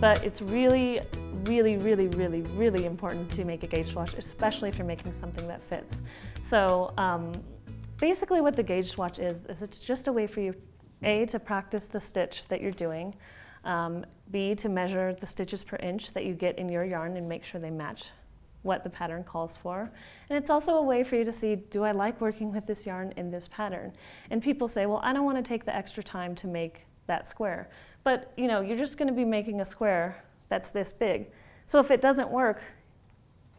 But it's really, really, really, really, really important to make a gauge swatch, especially if you're making something that fits. So basically what the gauge swatch is it's just a way for you, A, to practice the stitch that you're doing, B, to measure the stitches per inch that you get in your yarn and make sure they match what the pattern calls for. And it's also a way for you to see, do I like working with this yarn in this pattern? And people say, well, I don't want to take the extra time to make that square. But you know, you're just going to be making a square that's this big. So if it doesn't work,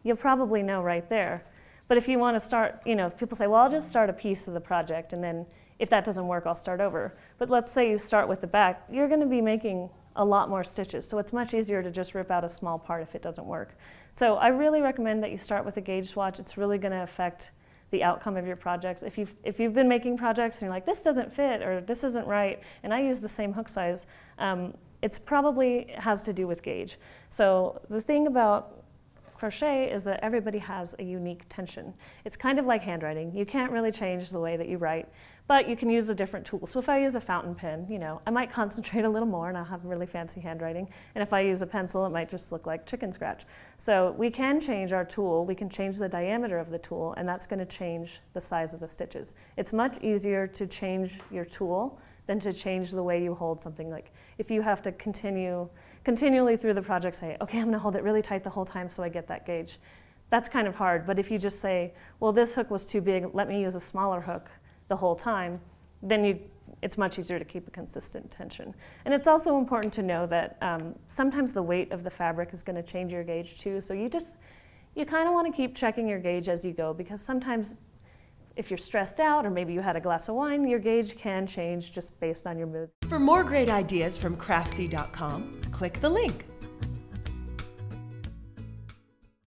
you'll probably know right there. But if you want to start, you know, if people say, well, I'll just start a piece of the project, and then if that doesn't work, I'll start over. But let's say you start with the back, you're going to be making a lot more stitches. So it's much easier to just rip out a small part if it doesn't work. So I really recommend that you start with a gauge swatch. It's really going to affect the outcome of your projects. If you've been making projects and you're like, this doesn't fit or this isn't right, and I use the same hook size, it's probably has to do with gauge. So the thing about crochet is that everybody has a unique tension. It's kind of like handwriting. You can't really change the way that you write, but you can use a different tool. So if I use a fountain pen, you know, I might concentrate a little more and I'll have really fancy handwriting. And if I use a pencil, it might just look like chicken scratch. So we can change our tool, we can change the diameter of the tool, and that's going to change the size of the stitches. It's much easier to change your tool than to change the way you hold something. Like if you have to continually through the project say, okay, I'm going to hold it really tight the whole time so I get that gauge. That's kind of hard, but if you just say, well, this hook was too big, let me use a smaller hook the whole time, then it's much easier to keep a consistent tension. And it's also important to know that sometimes the weight of the fabric is going to change your gauge too, so you kind of want to keep checking your gauge as you go, because sometimes if you're stressed out or maybe you had a glass of wine, your gauge can change just based on your moods. For more great ideas from Craftsy.com, click the link.